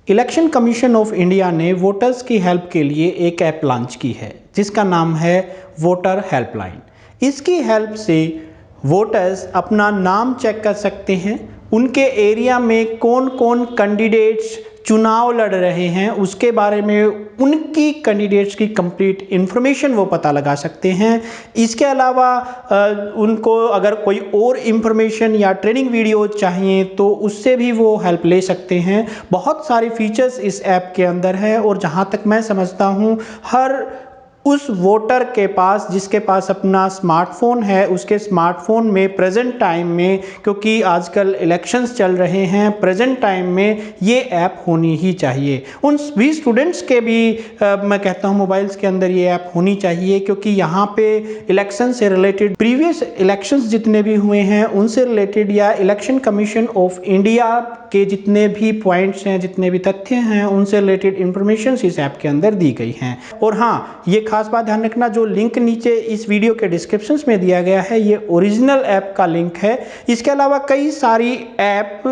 Election commission of India ने voters की help के लिए एक ऐप लॉन्च की है जिसका नाम है वोटर हेल्पलाइन। इसकी हेल्प से वोटर्स अपना नाम चेक कर सकते हैं, उनके एरिया में कौन कौन कैंडिडेट्स चुनाव लड़ रहे हैं उसके बारे में उनकी कैंडिडेट्स की कंप्लीट इन्फॉर्मेशन वो पता लगा सकते हैं। इसके अलावा उनको अगर कोई और इन्फॉर्मेशन या ट्रेनिंग वीडियो चाहिए तो उससे भी वो हेल्प ले सकते हैं। बहुत सारे फीचर्स इस ऐप के अंदर है और जहाँ तक मैं समझता हूँ हर उस वोटर के पास जिसके पास अपना स्मार्टफोन है उसके स्मार्टफोन में प्रेजेंट टाइम में, क्योंकि आजकल इलेक्शंस चल रहे हैं, प्रेजेंट टाइम में ये ऐप होनी ही चाहिए। उन सभी स्टूडेंट्स के भी मैं कहता हूँ मोबाइल्स के अंदर ये ऐप होनी चाहिए, क्योंकि यहाँ पे इलेक्शन से रिलेटेड प्रीवियस इलेक्शंस जितने भी हुए हैं उनसे रिलेटेड या इलेक्शन कमीशन ऑफ इंडिया के जितने भी पॉइंट्स हैं, जितने भी तथ्य हैं, उनसे रिलेटेड इंफॉर्मेशन इस ऐप के अंदर दी गई हैं। और हाँ, ये खास बात ध्यान रखना, जो लिंक नीचे इस वीडियो के डिस्क्रिप्शन में दिया गया है ये ओरिजिनल ऐप का लिंक है। इसके अलावा कई सारी ऐप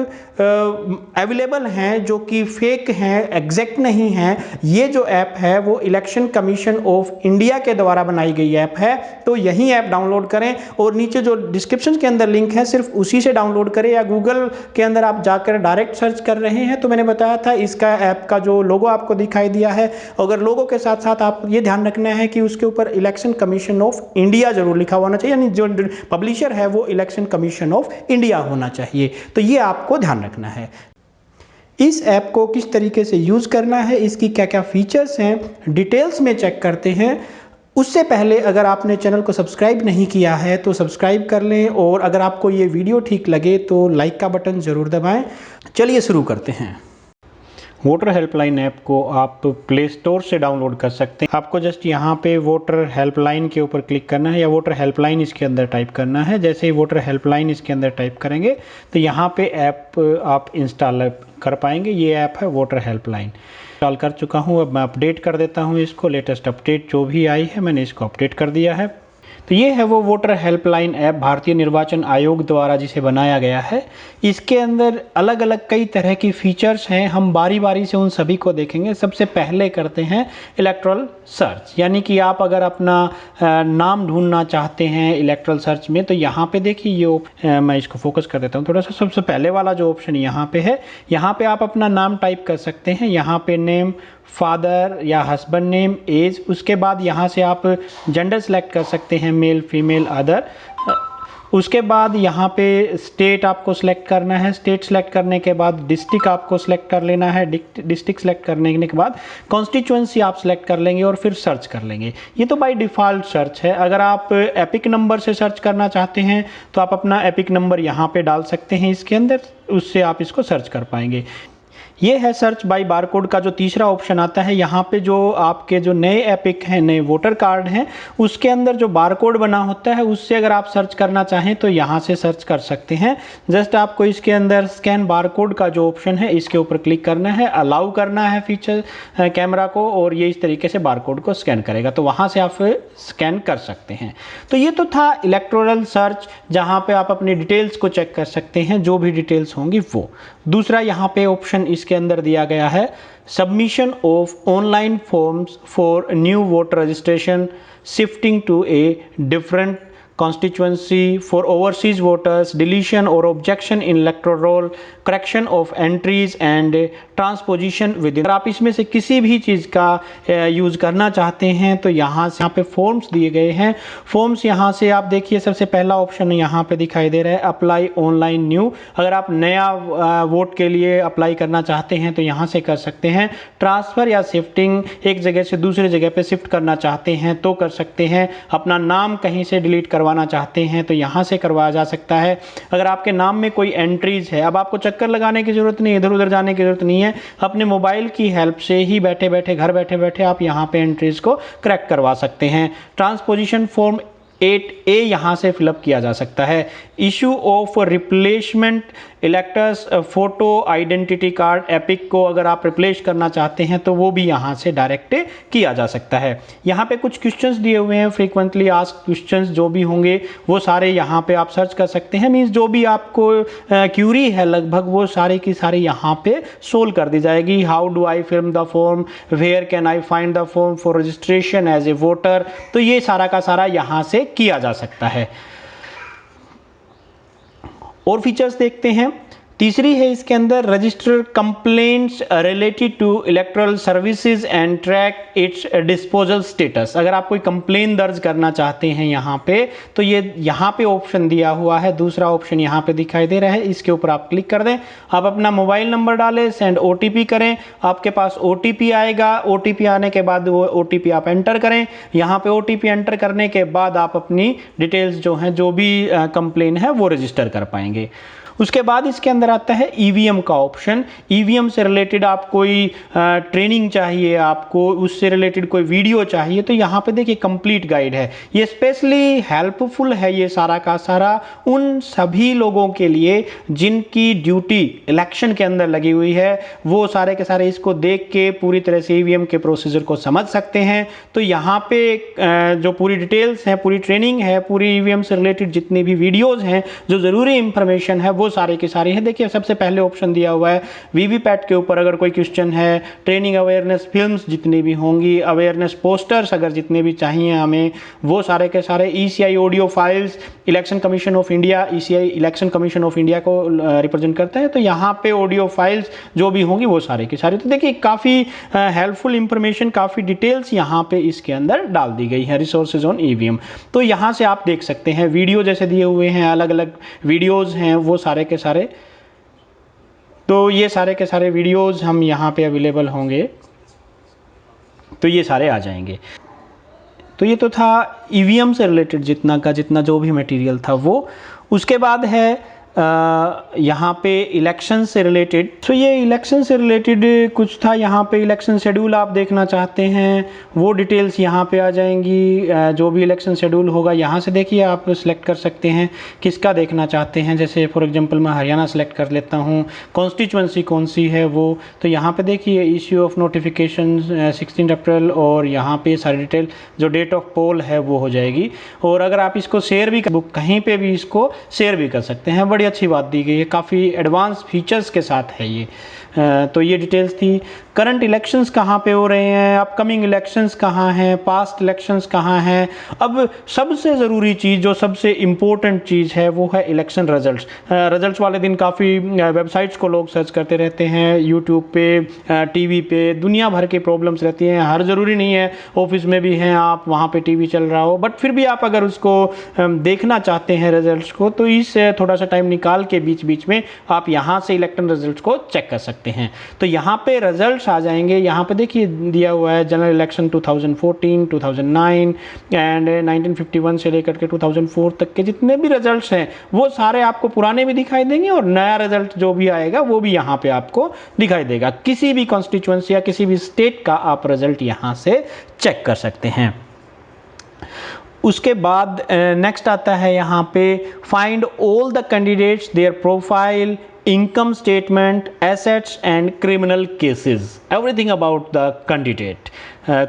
अवेलेबल हैं जो कि फेक हैं, एग्जैक्ट नहीं हैं। ये जो ऐप है वो इलेक्शन कमीशन ऑफ इंडिया के द्वारा बनाई गई ऐप है, तो यही ऐप डाउनलोड करें और नीचे जो डिस्क्रिप्शन के अंदर लिंक है सिर्फ उसी से डाउनलोड करें, या गूगल के अंदर आप जाकर डायरेक्ट सर्च कर रहे हैं तो मैंने बताया था इसका ऐप का जो लोगो आपको दिखाई दिया है, अगर लोगो के साथ साथ आप ये ध्यान रखना है कि उसके ऊपर इलेक्शन कमीशन ऑफ इंडिया जरूर लिखा होना चाहिए, यानी जो पब्लिशर है वो इलेक्शन कमीशन ऑफ इंडिया होना चाहिए। तो ये आपको ध्यान रखना है। इस ऐप को किस तरीके से यूज़ करना है, इसकी क्या क्या फीचर्स हैं, डिटेल्स में चेक करते हैं। उससे पहले अगर आपने चैनल को सब्सक्राइब नहीं किया है तो सब्सक्राइब कर लें, और अगर आपको ये वीडियो ठीक लगे तो लाइक का बटन ज़रूर दबाएं। चलिए शुरू करते हैं। वोटर हेल्पलाइन ऐप को आप प्ले स्टोर से डाउनलोड कर सकते हैं। आपको जस्ट यहाँ पे वोटर हेल्पलाइन के ऊपर क्लिक करना है या वोटर हेल्पलाइन इसके अंदर टाइप करना है। जैसे ही वोटर हेल्पलाइन इसके अंदर टाइप करेंगे तो यहाँ पे ऐप आप इंस्टॉल कर पाएंगे। ये ऐप है वोटर हेल्पलाइन, इंस्टॉल कर चुका हूँ। अब मैं अपडेट कर देता हूँ इसको, लेटेस्ट अपडेट जो भी आई है मैंने इसको अपडेट कर दिया है। तो ये है वो वोटर हेल्पलाइन ऐप भारतीय निर्वाचन आयोग द्वारा जिसे बनाया गया है। इसके अंदर अलग अलग कई तरह की फीचर्स हैं, हम बारी बारी से उन सभी को देखेंगे। सबसे पहले करते हैं इलेक्टोरल सर्च, यानी कि आप अगर अपना नाम ढूंढना चाहते हैं इलेक्टोरल सर्च में तो यहाँ पे देखिए ये मैं इसको फोकस कर देता हूँ थोड़ा सा। सबसे पहले वाला जो ऑप्शन यहाँ पे है, यहाँ पे आप अपना नाम टाइप कर सकते हैं। यहाँ पे नेम, फादर या हस्बैंड नेम, एज, उसके बाद यहाँ से आप जेंडर सेलेक्ट कर सकते हैं, मेल, फीमेल, अदर। उसके बाद यहाँ पे स्टेट आपको सेलेक्ट करना है। स्टेट सेलेक्ट करने के बाद डिस्ट्रिक्ट आपको सेलेक्ट कर लेना है। डिस्ट्रिक्ट सेलेक्ट करने के बाद कॉन्स्टिट्यूएंसी आप सेलेक्ट कर लेंगे और फिर सर्च कर लेंगे। ये तो बाय डिफ़ॉल्ट सर्च है। अगर आप एपिक नंबर से सर्च करना चाहते हैं तो आप अपना एपिक नंबर यहाँ पे डाल सकते हैं इसके अंदर, उससे आप इसको सर्च कर पाएंगे। ये है सर्च बाय बारकोड का जो तीसरा ऑप्शन आता है। यहाँ पे जो आपके जो नए एपिक हैं, नए वोटर कार्ड हैं, उसके अंदर जो बारकोड बना होता है उससे अगर आप सर्च करना चाहें तो यहाँ से सर्च कर सकते हैं। जस्ट आपको इसके अंदर स्कैन बारकोड का जो ऑप्शन है इसके ऊपर क्लिक करना है, अलाउ करना है फीचर कैमरा को, और ये इस तरीके से बारकोड को स्कैन करेगा, तो वहाँ से आप स्कैन कर सकते हैं। तो ये तो था इलेक्टोरल सर्च, जहाँ पे आप अपनी डिटेल्स को चेक कर सकते हैं, जो भी डिटेल्स होंगी वो। दूसरा यहाँ पे ऑप्शन इसके अंदर दिया गया है submission of online forms for new voter registration shifting to a different constituency for overseas voters, deletion or objection in electoral roll, correction of entries and transposition with in. अगर आप इसमें से किसी भी चीज़ का यूज़ करना चाहते हैं तो यहाँ से यहाँ पे फॉर्म्स दिए गए हैं। फॉर्म्स यहाँ से आप देखिए, सबसे पहला ऑप्शन यहाँ पे दिखाई दे रहा है अप्लाई ऑनलाइन न्यू। अगर आप नया वोट के लिए अप्लाई करना चाहते हैं तो यहाँ से कर सकते हैं। ट्रांसफ़र या शिफ्टिंग, एक जगह से दूसरी जगह पे शिफ्ट करना चाहते हैं तो कर सकते हैं। अपना नाम कहीं से डिलीट करवाना चाहते हैं तो यहाँ से करवाया जा सकता है। अगर आपके नाम में कोई एंट्रीज है, अब आपको चक्कर लगाने की ज़रूरत नहीं है, इधर उधर जाने की ज़रूरत नहीं है, अपने मोबाइल की हेल्प से ही बैठे बैठे घर बैठे बैठे आप यहाँ पे एंट्रीज को करेक्ट करवा सकते हैं। ट्रांसपोजिशन फॉर्म 8A यहाँ से फिलअप किया जा सकता है। Issue of replacement electors photo identity card epic को अगर आप रिप्लेस करना चाहते हैं तो वो भी यहाँ से डायरेक्ट किया जा सकता है। यहाँ पे कुछ क्वेश्चंस दिए हुए हैं, फ्रीक्वेंटली आस्क्ड क्वेश्चंस जो भी होंगे वो सारे यहाँ पे आप सर्च कर सकते हैं। मीन्स जो भी आपको क्यूरी है लगभग वो सारे की सारी यहाँ पे सोल्व कर दी जाएगी। How do I fill the form, where can I find the form for registration as a voter, तो ये सारा का सारा यहाँ से किया जा सकता है। और फीचर्स देखते हैं। तीसरी है इसके अंदर register complaints related to electoral services and track its disposal status. अगर आप कोई कंप्लेन दर्ज करना चाहते हैं यहाँ पे तो ये यहाँ पे ऑप्शन दिया हुआ है, दूसरा ऑप्शन यहाँ पे दिखाई दे रहा है, इसके ऊपर आप क्लिक कर दें, आप अपना मोबाइल नंबर डालें, सेंड OTP करें, आपके पास OTP आएगा, OTP आने के बाद वो OTP आप एंटर करें। यहाँ पे OTP एंटर करने के बाद आप अपनी डिटेल्स जो हैं, जो भी कंप्लेन है वो रजिस्टर कर पाएंगे। उसके बाद इसके अंदर आता है EVM का ऑप्शन। EVM से रिलेटेड आप कोई ट्रेनिंग चाहिए, आपको उससे रिलेटेड कोई वीडियो चाहिए तो यहाँ पे देखिए कंप्लीट गाइड है। ये स्पेशली हेल्पफुल है ये सारा का सारा उन सभी लोगों के लिए जिनकी ड्यूटी इलेक्शन के अंदर लगी हुई है, वो सारे के सारे इसको देख के पूरी तरह से EVM के प्रोसीजर को समझ सकते हैं। तो यहाँ पे जो पूरी डिटेल्स हैं, पूरी ट्रेनिंग है, पूरी EVM से रिलेटेड जितनी भी वीडियोज़ हैं, जो ज़रूरी इंफॉर्मेशन है वो सारे के सारे हैं। देखिए सबसे पहले ऑप्शन दिया हुआ है वीवीपैट के ऊपर अगर कोई क्वेश्चन है, ट्रेनिंग अवेयरनेस फिल्म्स जितनी भी होंगी, अवेयरनेस पोस्टर्स अगर जितने भी चाहिए हमें, वो सारे के सारे, ECI audio files, election commission of India, ECI election commission of India को रिप्रेजेंट करता है, तो यहाँ पे ऑडियो फाइल्स जो भी होंगी वो सारे के सारे। तो देखिए काफ़ी हेल्पफुल इंफॉर्मेशन, काफ़ी डिटेल्स यहाँ पे इसके अंदर डाल दी गई है, रिसोर्सेज ऑन EVM। तो यहाँ से आप देख सकते हैं वीडियो जैसे दिए हुए हैं, अलग अलग वीडियोज़ हैं वो सारे के सारे। तो ये सारे के सारे वीडियोज़ हम यहाँ पे अवेलेबल होंगे, तो ये सारे आ जाएंगे। तो ये तो था EVM से रिलेटेड जितना का जितना जो भी मटेरियल था वो। उसके बाद है यहाँ पे इलेक्शन से रिलेटेड। तो ये इलेक्शन से रिलेटेड कुछ था, यहाँ पे इलेक्शन शेड्यूल आप देखना चाहते हैं वो डिटेल्स यहाँ पे आ जाएंगी। जो भी इलेक्शन शेड्यूल होगा यहाँ से देखिए आप सिलेक्ट कर सकते हैं किसका देखना चाहते हैं। जैसे फॉर एग्जांपल मैं हरियाणा सेलेक्ट कर लेता हूँ, कॉन्स्टिट्यूंसी कौन सी है वो, तो यहाँ पे देखिए इश्यू ऑफ नोटिफिकेशन 16 अप्रैल, और यहाँ पे सारी डिटेल जो डेट ऑफ पोल है वो हो जाएगी। और अगर आप इसको शेयर भी कहीं पे भी इसको शेयर भी कर सकते हैं, बड़ी अच्छी बात दी गई है, काफ़ी एडवांस फीचर्स के साथ है ये। तो ये डिटेल्स थी। करंट इलेक्शंस कहाँ पे हो रहे हैं, अपकमिंग इलेक्शंस कहाँ हैं, पास्ट इलेक्शंस कहाँ हैं। अब सबसे ज़रूरी चीज़, जो सबसे इम्पोर्टेंट चीज़ है वो है इलेक्शन रिजल्ट्स। रिजल्ट्स वाले दिन काफ़ी वेबसाइट्स को लोग सर्च करते रहते हैं, यूट्यूब पे, TV पे, दुनिया भर की प्रॉब्लम्स रहती हैं। हर ज़रूरी नहीं है ऑफिस में भी हैं आप, वहाँ पे TV चल रहा हो, बट फिर भी आप अगर उसको देखना चाहते हैं रिजल्ट्स को, तो इससे थोड़ा सा टाइम निकाल के बीच बीच में आप यहाँ से इलेक्शन रिजल्ट्स को चेक कर सकते हैं। तो यहाँ पे रिजल्ट्स आ जाएंगे। यहाँ पे देखिए दिया हुआ है जनरल इलेक्शन 2014, 2009 एंड 1951 से लेकर के 2004 तक के जितने भी रिजल्ट्स हैं वो सारे आपको पुराने भी दिखाई देंगे, और नया रिजल्ट जो भी आएगा वो भी यहाँ पे आपको दिखाई देगा। किसी भी कॉन्स्टिट्यूएंसी या किसी भी स्टेट का आप रिजल्ट यहाँ से चेक कर सकते हैं। उसके बाद नेक्स्ट आता है यहाँ पे find all the candidates, there profile, income statement, assets and criminal cases, everything about the candidate.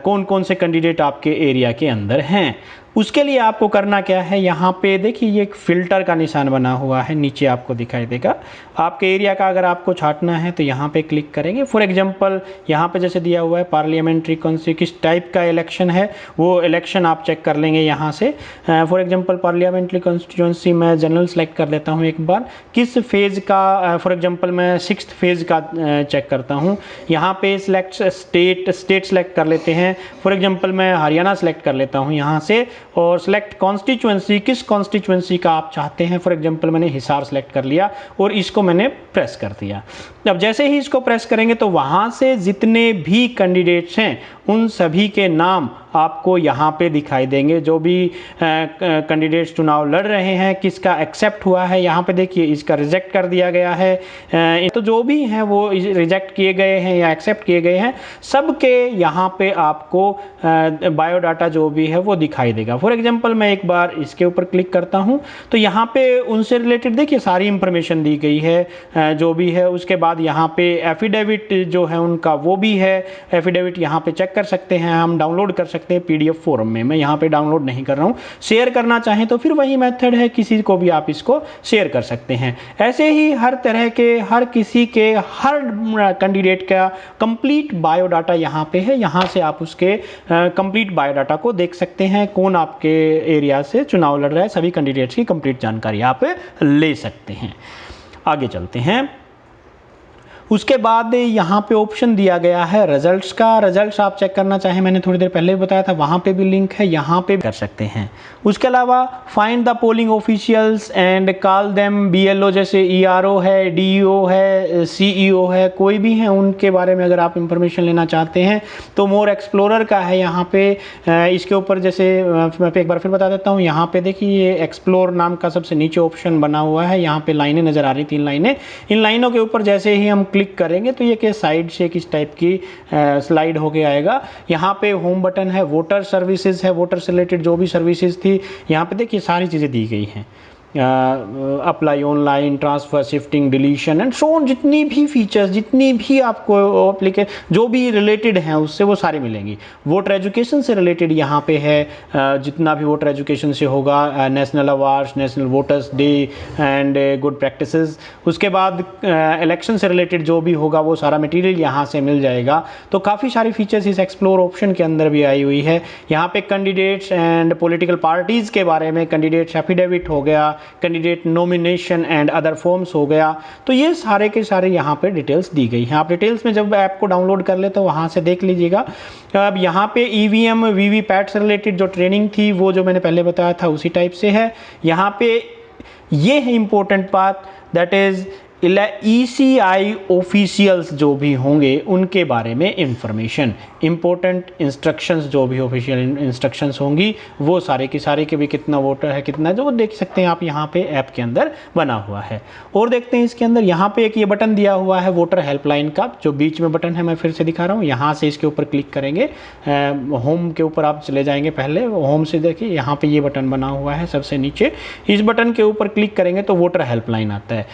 कौन कौन से कैंडिडेट आपके एरिया के अंदर हैं। उसके लिए आपको करना क्या है, यहाँ पे देखिए ये एक फ़िल्टर का निशान बना हुआ है, नीचे आपको दिखाई देगा। आपके एरिया का अगर आपको छांटना है तो यहाँ पे क्लिक करेंगे। फॉर एग्जांपल यहाँ पे जैसे दिया हुआ है पार्लियामेंट्री कौनसी किस टाइप का इलेक्शन है, वो इलेक्शन आप चेक कर लेंगे यहाँ से। फॉर एग्जांपल पार्लियामेंट्री कॉन्स्टिट्यूंसी मैं जनरल सेलेक्ट कर लेता हूँ एक बार। किस फेज़ का, फॉर एग्जाम्पल मैं 6th फेज़ का चेक करता हूँ। यहाँ पे सिलेक्ट स्टेट सेलेक्ट कर लेते हैं। फॉर एग्जाम्पल मैं हरियाणा सेलेक्ट कर लेता हूँ यहाँ से, और सिलेक्ट कॉन्स्टिट्यूएंसी, किस कॉन्स्टिट्यूएंसी का आप चाहते हैं। फॉर एग्जांपल मैंने हिसार सेलेक्ट कर लिया और इसको मैंने प्रेस कर दिया। अब जैसे ही इसको प्रेस करेंगे तो वहाँ से जितने भी कैंडिडेट्स हैं उन सभी के नाम आपको यहाँ पे दिखाई देंगे। जो भी कैंडिडेट्स चुनाव लड़ रहे हैं किसका एक्सेप्ट हुआ है, यहाँ पे देखिए इसका रिजेक्ट कर दिया गया है। तो जो भी हैं वो रिजेक्ट किए गए हैं या एक्सेप्ट किए गए हैं, सबके यहाँ पे आपको बायोडाटा जो भी है वो दिखाई देगा। फॉर एग्जांपल मैं एक बार इसके ऊपर क्लिक करता हूँ तो यहाँ पे उनसे रिलेटेड देखिए सारी इंफॉर्मेशन दी गई है जो भी है। उसके बाद यहाँ पे एफिडेविट जो है उनका वो भी है, एफिडेविट यहाँ पे चेक कर सकते हैं, हम डाउनलोड कर सकते हैं पीडीएफ फॉर्म में। मैं यहाँ पे डाउनलोड नहीं कर रहा हूँ। शेयर करना चाहें तो फिर वही मेथड है, किसी को भी आप इसको शेयर कर सकते हैं। ऐसे ही हर तरह के, हर किसी के, हर कैंडिडेट का कंप्लीट बायोडाटा यहाँ पे है। यहाँ से आप उसके कंप्लीट बायोडाटा को देख सकते हैं, कौन आपके एरिया से चुनाव लड़ रहा है, सभी कैंडिडेट्स की कंप्लीट जानकारी आप ले सकते हैं। आगे चलते हैं। उसके बाद यहाँ पे ऑप्शन दिया गया है रिजल्ट्स का। रिजल्ट्स आप चेक करना चाहें, मैंने थोड़ी देर पहले भी बताया था, वहाँ पे भी लिंक है, यहाँ पे कर सकते हैं। उसके अलावा find the polling officials and call them, BLO जैसे ईआरओ है, डीईओ है, सीईओ है, कोई भी हैं उनके बारे में अगर आप इंफॉर्मेशन लेना चाहते हैं तो मोर एक्सप्लोरर का है यहाँ पे। इसके ऊपर जैसे मैं एक बार फिर बता देता हूँ, यहाँ पे देखिए ये एक्सप्लोर नाम का सबसे नीचे ऑप्शन बना हुआ है। यहाँ पे लाइनें नज़र आ रही, 3 लाइनें। इन लाइनों के ऊपर जैसे ही हम क्लिक करेंगे तो ये के साइड से किस टाइप की स्लाइड होके आएगा। यहाँ पे होम बटन है, वोटर सर्विसेज है, वोटर से रिलेटेड जो भी सर्विसेज थी यहाँ पे देखिए सारी चीज़ें दी गई हैं। Apply online, transfer, shifting, deletion and so on, जितनी भी फीचर्स, जितनी भी आपको एप्लीकेशन जो भी रिलेटेड हैं उससे वो सारी मिलेंगी। वोटर एजुकेशन से रिलेटेड यहाँ पे है, जितना भी वोटर एजुकेशन से होगा, national awards, national voters day and good practices. उसके बाद इलेक्शन से रिलेटेड जो भी होगा वो सारा मटेरियल यहाँ से मिल जाएगा। तो काफ़ी सारी फीचर्स इस एक्सप्लोर ऑप्शन के अंदर भी आई हुई है। यहाँ पे कैंडिडेट्स एंड पॉलिटिकल पार्टीज़ के बारे में, कैंडिडेट्स एफिडेविट हो गया, candidate nomination and other forms हो गया। तो ये सारे के सारे यहाँ पे डिटेल्स दी गई हैं। आप डिटेल्स में जब ऐप को डाउनलोड कर ले तो वहाँ से देख लीजिएगा। अब यहाँ पे ईवीएम, वीवीपैट से रिलेटेड जो ट्रेनिंग थी वो जो मैंने पहले बताया था उसी टाइप से है। यहाँ पे ये है इम्पोर्टेंट बात, दैट इज़ ECI ऑफिशियल्स जो भी होंगे उनके बारे में इंफॉर्मेशन, इंपॉर्टेंट इंस्ट्रक्शंस जो भी ऑफिशियल इंस्ट्रक्शंस होंगी वो सारे के सारे के भी कितना वोटर है, कितना जो देख सकते हैं आप यहाँ पे ऐप के अंदर बना हुआ है। और देखते हैं इसके अंदर यहाँ पे एक ये बटन दिया हुआ है वोटर हेल्पलाइन का, जो बीच में बटन है मैं फिर से दिखा रहा हूँ। यहाँ से इसके ऊपर क्लिक करेंगे, होम के ऊपर आप चले जाएंगे, पहले होम से देखिए यहाँ पे ये बटन बना हुआ है सबसे नीचे। इस बटन के ऊपर क्लिक करेंगे तो वोटर हेल्पलाइन आता है।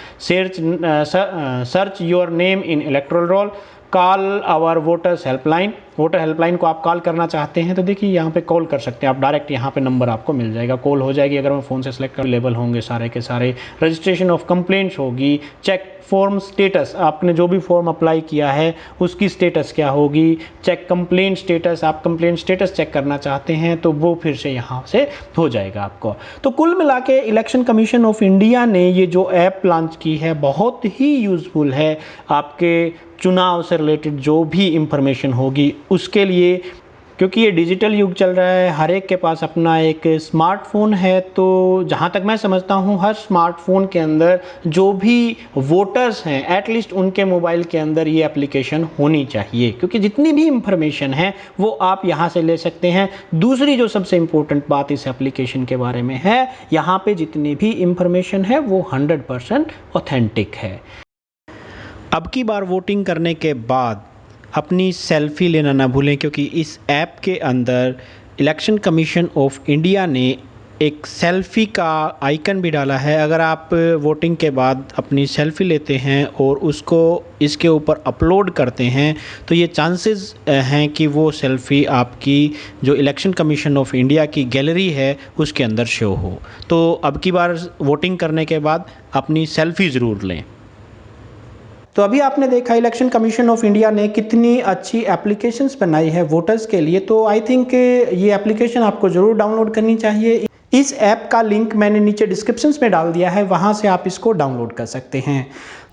Search your name in electoral roll, call our voters helpline. Voter helpline को आप कॉल करना चाहते हैं तो देखिए यहाँ पे कॉल कर सकते हैं आप, डायरेक्ट यहाँ पे नंबर आपको मिल जाएगा, कॉल हो जाएगी। अगर मैं फ़ोन से सेलेक्ट कर, लेबल होंगे सारे के सारे, रजिस्ट्रेशन ऑफ कंप्लेंट्स होगी, चेक फॉर्म स्टेटस, आपने जो भी फॉर्म अप्लाई किया है उसकी स्टेटस क्या होगी, चेक कंप्लेंट स्टेटस, आप कंप्लेंट स्टेटस चेक करना चाहते हैं तो वो फिर से यहाँ से हो जाएगा आपको। तो कुल मिला के इलेक्शन कमीशन ऑफ इंडिया ने ये जो ऐप लॉन्च की है बहुत ही यूज़फुल है आपके चुनाव से रिलेटेड जो भी इंफॉर्मेशन होगी उसके लिए, क्योंकि ये डिजिटल युग चल रहा है, हर एक के पास अपना एक स्मार्टफोन है। तो जहाँ तक मैं समझता हूँ हर स्मार्टफोन के अंदर जो भी वोटर्स हैं एटलीस्ट उनके मोबाइल के अंदर ये एप्लीकेशन होनी चाहिए, क्योंकि जितनी भी इंफॉर्मेशन है वो आप यहाँ से ले सकते हैं। दूसरी जो सबसे इम्पोर्टेंट बात इस एप्लीकेशन के बारे में है, यहाँ पे जितनी भी इंफॉर्मेशन है वो 100% ऑथेंटिक है। अब की बार वोटिंग करने के बाद अपनी सेल्फ़ी लेना ना भूलें, क्योंकि इस ऐप के अंदर इलेक्शन कमीशन ऑफ इंडिया ने एक सेल्फ़ी का आइकन भी डाला है। अगर आप वोटिंग के बाद अपनी सेल्फ़ी लेते हैं और उसको इसके ऊपर अपलोड करते हैं तो ये चांसेस हैं कि वो सेल्फ़ी आपकी जो इलेक्शन कमीशन ऑफ इंडिया की गैलरी है उसके अंदर शो हो। तो अब की बार वोटिंग करने के बाद अपनी सेल्फ़ी ज़रूर लें। तो अभी आपने देखा इलेक्शन कमीशन ऑफ इंडिया ने कितनी अच्छी एप्लीकेशंस बनाई है वोटर्स के लिए। तो आई थिंक ये एप्लीकेशन आपको ज़रूर डाउनलोड करनी चाहिए। इस ऐप का लिंक मैंने नीचे डिस्क्रिप्शंस में डाल दिया है, वहाँ से आप इसको डाउनलोड कर सकते हैं।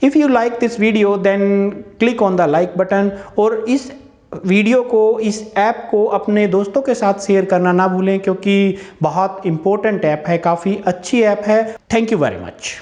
If you like this video then click on the like button, और इस वीडियो को, इस ऐप को अपने दोस्तों के साथ शेयर करना ना भूलें, क्योंकि बहुत इम्पोर्टेंट ऐप है, काफ़ी अच्छी ऐप है। Thank you very much.